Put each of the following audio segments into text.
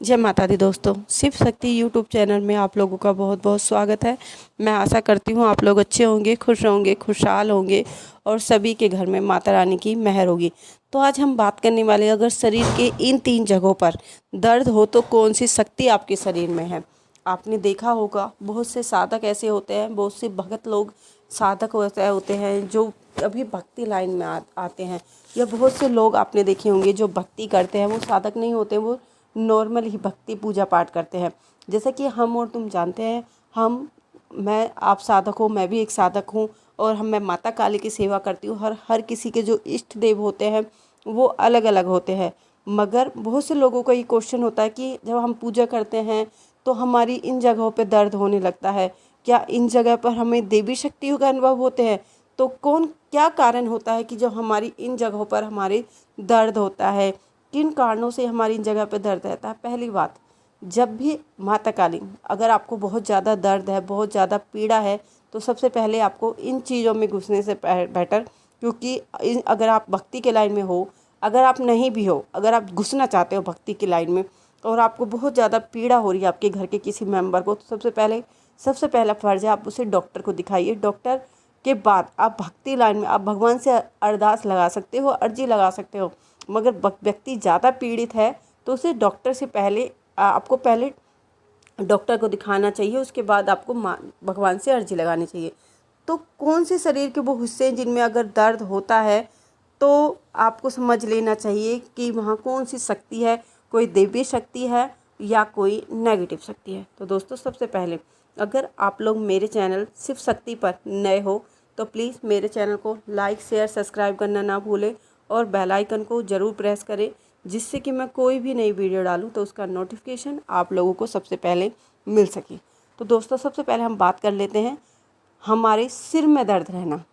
जय माता दी दोस्तों, शिव शक्ति यूट्यूब चैनल में आप लोगों का बहुत बहुत स्वागत है। मैं आशा करती हूँ आप लोग अच्छे होंगे, खुश होंगे, खुशहाल होंगे और सभी के घर में माता रानी की मेहर होगी। तो आज हम बात करने वाले, अगर शरीर के इन 3 जगहों पर दर्द हो तो कौन सी शक्ति आपके शरीर में है। आपने देखा होगा बहुत से साधक ऐसे होते हैं, बहुत से भगत लोग साधक होते हैं जो अभी भक्ति लाइन में आते हैं, या बहुत से लोग आपने देखे होंगे जो भक्ति करते हैं, वो साधक नहीं होते, वो नॉर्मल ही भक्ति पूजा पाठ करते हैं। जैसे कि हम और तुम जानते हैं, आप साधक हो, मैं भी एक साधक हूँ, और मैं माता काली की सेवा करती हूँ। हर किसी के जो इष्ट देव होते हैं वो अलग अलग होते हैं, मगर बहुत से लोगों का ये क्वेश्चन होता है कि जब हम पूजा करते हैं तो हमारी इन जगहों पे दर्द होने लगता है, क्या इन जगह पर हमें देवी शक्तियों का अनुभव होते हैं? तो क्या कारण होता है कि जो हमारी इन जगहों पर हमारे दर्द होता है, किन कारणों से हमारी इन जगह पे दर्द रहता है? पहली बात, जब भी माता काली, अगर आपको बहुत ज़्यादा दर्द है, बहुत ज़्यादा पीड़ा है, तो सबसे पहले आपको इन चीज़ों में घुसने से बेटर, क्योंकि अगर आप भक्ति के लाइन में हो, अगर आप नहीं भी हो, अगर आप घुसना चाहते हो भक्ति की लाइन में और आपको बहुत ज़्यादा पीड़ा हो रही है आपके घर के किसी मेंबर को, तो सबसे पहला फ़र्ज़ है आप उसे डॉक्टर को दिखाइए। डॉक्टर के बाद आप भक्ति लाइन में आप भगवान से अरदास लगा सकते हो, अर्जी लगा सकते हो। मगर व्यक्ति ज़्यादा पीड़ित है तो उसे डॉक्टर से पहले आपको पहले डॉक्टर को दिखाना चाहिए, उसके बाद आपको भगवान से अर्जी लगानी चाहिए। तो कौन से शरीर के वो हिस्से हैं जिनमें अगर दर्द होता है तो आपको समझ लेना चाहिए कि वहाँ कौन सी शक्ति है, कोई दैवीय शक्ति है या कोई नेगेटिव शक्ति है। तो दोस्तों, सबसे पहले अगर आप लोग मेरे चैनल शिव शक्ति पर नए हो तो प्लीज़ मेरे चैनल को लाइक, शेयर, सब्सक्राइब करना ना भूलें और बेल आइकन को ज़रूर प्रेस करें, जिससे कि मैं कोई भी नई वीडियो डालूं तो उसका नोटिफिकेशन आप लोगों को सबसे पहले मिल सके। तो दोस्तों, सबसे पहले हम बात कर लेते हैं हमारे सिर में दर्द रहना।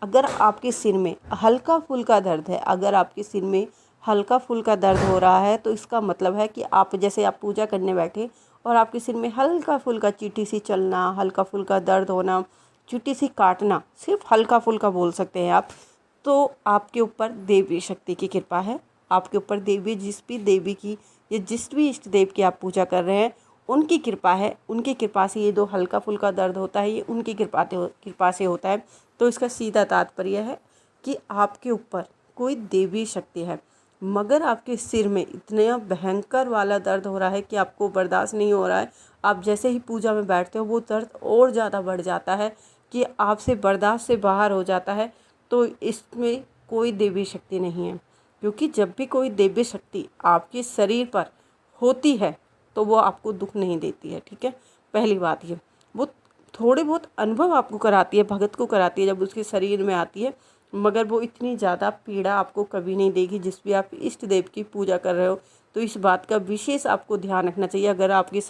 अगर आपके सिर में हल्का फुल्का दर्द है, अगर आपके सिर में हल्का फुल्का दर्द हो रहा है तो इसका मतलब है कि आप पूजा करने बैठे और आपके सिर में हल्का फुल्का चींटी सी चलना, हल्का फुल्का दर्द होना, चींटी सी काटना, सिर्फ हल्का फुल्का बोल सकते हैं आप, तो आपके ऊपर देवी शक्ति की कृपा है। आपके ऊपर देवी, जिस भी देवी की या जिस भी इष्ट देव की आप पूजा कर रहे हैं उनकी कृपा है, उनकी कृपा से ये जो हल्का फुल्का दर्द होता है ये उनकी कृपा से होता है। तो इसका सीधा तात्पर्य है कि आपके ऊपर कोई देवी शक्ति है, मगर आपके सिर में इतना भयंकर वाला दर्द हो रहा है कि आपको बर्दाश्त नहीं हो रहा है। आप जैसे ही पूजा में बैठते हो वो दर्द और ज़्यादा बढ़ जाता है कि आपसे बर्दाश्त से बाहर हो जाता है। तो इसमें कोई देवी शक्ति नहीं है, क्योंकि जब भी कोई देवी शक्ति आपके शरीर पर होती है तो वो आपको दुख नहीं देती है। ठीक है, पहली बात ये, वो थोड़े बहुत अनुभव आपको कराती है, भगत को कराती है जब उसके शरीर में आती है, मगर वो इतनी ज़्यादा पीड़ा आपको कभी नहीं देगी जिस भी आप इष्ट देव की पूजा कर रहे हो। तो इस बात का विशेष आपको ध्यान रखना चाहिए। अगर आपके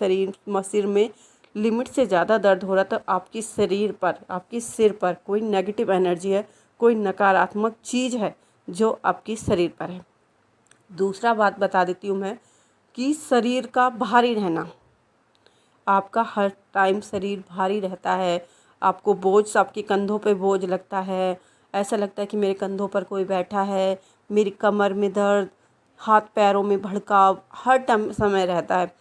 सिर में लिमिट से ज़्यादा दर्द हो रहा है तो आपके शरीर पर, आपके सिर पर कोई नेगेटिव एनर्जी है, कोई नकारात्मक चीज़ है जो आपके शरीर पर है। दूसरा बात बता देती हूँ मैं कि शरीर का भारी रहना, आपका हर टाइम शरीर भारी रहता है, आपको बोझ, आपके कंधों पे बोझ लगता है, ऐसा लगता है कि मेरे कंधों पर कोई बैठा है, मेरी कमर में दर्द, हाथ पैरों में भड़काव हर टाइम समय रहता है,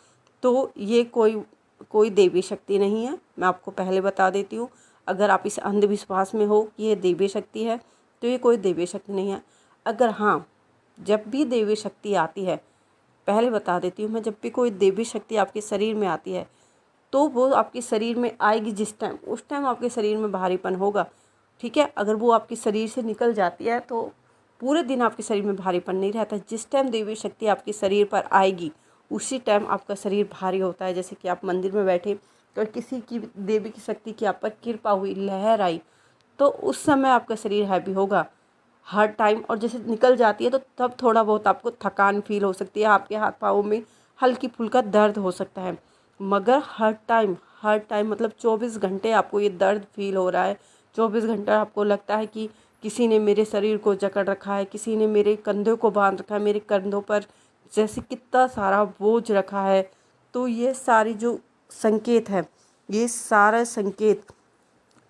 तो ये कोई देवी शक्ति नहीं है। मैं आपको पहले बता देती हूँ, अगर आप इस अंधविश्वास में हो कि ये देवी शक्ति है तो ये कोई देवी शक्ति नहीं है। अगर हाँ, जब भी देवी शक्ति आती है, पहले बता देती हूँ मैं, जब भी कोई देवी शक्ति आपके शरीर में आती है तो वो आपके शरीर में आएगी जिस टाइम, उस टाइम आपके शरीर में भारीपन होगा। ठीक है, अगर वो आपके शरीर से निकल जाती है तो पूरे दिन आपके शरीर में भारीपन नहीं रहता। जिस टाइम देवी शक्ति आपके शरीर पर आएगी उसी टाइम आपका शरीर भारी होता है। जैसे कि आप मंदिर में बैठे तो किसी की देवी की शक्ति की आप पर कृपा हुई, लहर आई, तो उस समय आपका शरीर हैवी होगा हर टाइम, और जैसे निकल जाती है तो तब थोड़ा बहुत आपको थकान फील हो सकती है, आपके हाथ पाँव में हल्की फुल्का दर्द हो सकता है, मगर हर टाइम मतलब 24 घंटे आपको ये दर्द फील हो रहा है। 24 घंटा आपको लगता है कि किसी ने मेरे शरीर को जकड़ रखा है, किसी ने मेरे कंधों को बांध रखा है, मेरे कंधों पर जैसे कितना सारा बोझ रखा है। तो ये सारी जो संकेत है, ये सारा संकेत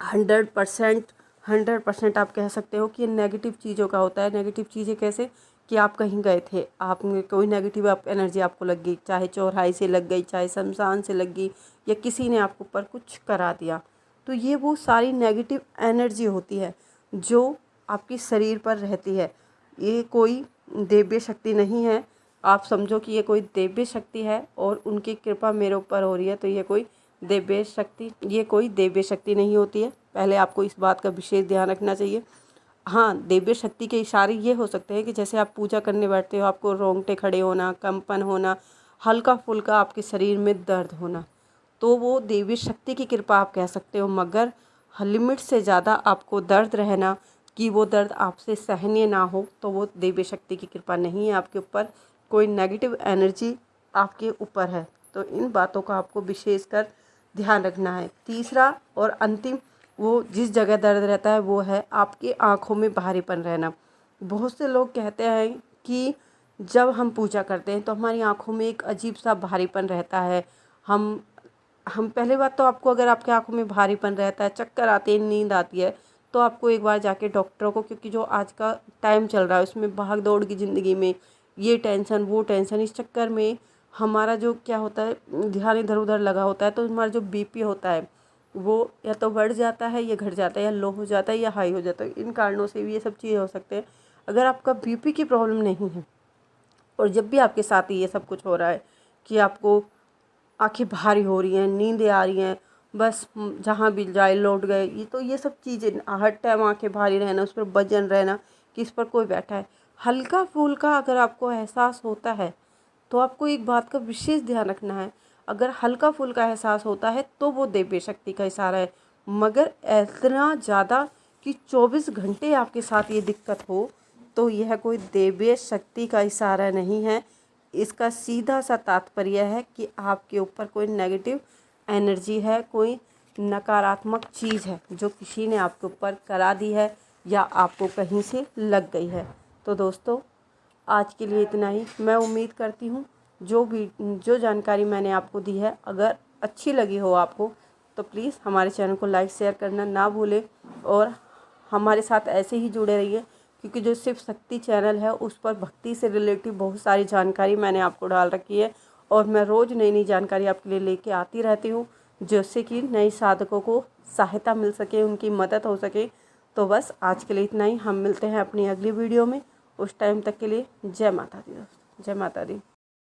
100% आप कह सकते हो कि ये नेगेटिव चीज़ों का होता है। नेगेटिव चीज़ें कैसे कि आप कहीं गए थे, आपने कोई नेगेटिव आप एनर्जी आपको लग गई, चाहे चौराहे से लग गई, चाहे शमशान से लग गई, या किसी ने आपके ऊपर कुछ करा दिया, तो ये वो सारी नेगेटिव एनर्जी होती है जो आपके शरीर पर रहती है। ये कोई दिव्य शक्ति नहीं है। आप समझो कि ये कोई दिव्य शक्ति है और उनकी कृपा मेरे ऊपर हो रही है, तो ये कोई दिव्य शक्ति नहीं होती है। पहले आपको इस बात का विशेष ध्यान रखना चाहिए। हाँ, दिव्य शक्ति के इशारे ये हो सकते हैं कि जैसे आप पूजा करने बैठते हो, आपको रोंगटे खड़े होना, कंपन होना, हल्का फुल्का आपके शरीर में दर्द होना, तो वो देवी शक्ति की कृपा आप कह सकते हो। मगर लिमिट से ज़्यादा आपको दर्द रहना, कि वो दर्द आपसे सहनीय ना हो, तो वो देवी शक्ति की कृपा नहीं है आपके ऊपर। कोई नेगेटिव एनर्जी आपके ऊपर है। तो इन बातों का आपको विशेषकर ध्यान रखना है। तीसरा और अंतिम, वो जिस जगह दर्द रहता है वो है आपकी आँखों में भारीपन रहना। बहुत से लोग कहते हैं कि जब हम पूजा करते हैं तो हमारी आँखों में एक अजीब सा भारीपन रहता है। हम पहले बात तो आपको, अगर आपकी आँखों में भारीपन रहता है, चक्कर आते हैं, नींद आती है, तो आपको एक बार जाके डॉक्टरों को, क्योंकि जो आज का टाइम चल रहा है उसमें भाग दौड़ की ज़िंदगी में ये टेंशन वो टेंशन, इस चक्कर में हमारा जो क्या होता है, ध्यान इधर उधर लगा होता है, तो हमारा जो बीपी होता है वो या तो बढ़ जाता है, या घट जाता है, या लो हो जाता है, या हाई हो जाता है। इन कारणों से भी ये सब चीज़ें हो सकते हैं। अगर आपका बीपी की प्रॉब्लम नहीं है और जब भी आपके साथ ये सब कुछ हो रहा है कि आपको आंखें भारी हो रही हैं, नींदें आ रही हैं, बस जहाँ भी जाए लौट गए, ये सब चीज़ें, हर टाइम आंखें भारी रहना, उस पर वजन रहना कि इस पर कोई बैठा है, हल्का फुल्का अगर आपको एहसास होता है तो आपको एक बात का विशेष ध्यान रखना है। अगर हल्का फुल्का एहसास होता है तो वो देवी शक्ति का इशारा है। मगर इतना ज़्यादा कि 24 घंटे आपके साथ ये दिक्कत हो, तो यह कोई देवी शक्ति का इशारा नहीं है। इसका सीधा सा तात्पर्य है कि आपके ऊपर कोई नेगेटिव एनर्जी है, कोई नकारात्मक चीज़ है जो किसी ने आपके ऊपर करा दी है या आपको कहीं से लग गई है। तो दोस्तों, आज के लिए इतना ही। मैं उम्मीद करती हूँ जो जानकारी मैंने आपको दी है, अगर अच्छी लगी हो आपको, तो प्लीज़ हमारे चैनल को लाइक शेयर करना ना भूलें और हमारे साथ ऐसे ही जुड़े रहिए, क्योंकि जो शिव शक्ति चैनल है उस पर भक्ति से रिलेटिव बहुत सारी जानकारी मैंने आपको डाल रखी है और मैं रोज़ नई नई जानकारी आपके लिए लेके आती रहती हूँ, जिससे कि नए साधकों को सहायता मिल सके, उनकी मदद हो सके। तो बस आज के लिए इतना ही। हम मिलते हैं अपनी अगली वीडियो में। उस टाइम तक के लिए जय माता दी दोस्तों, जय माता दी।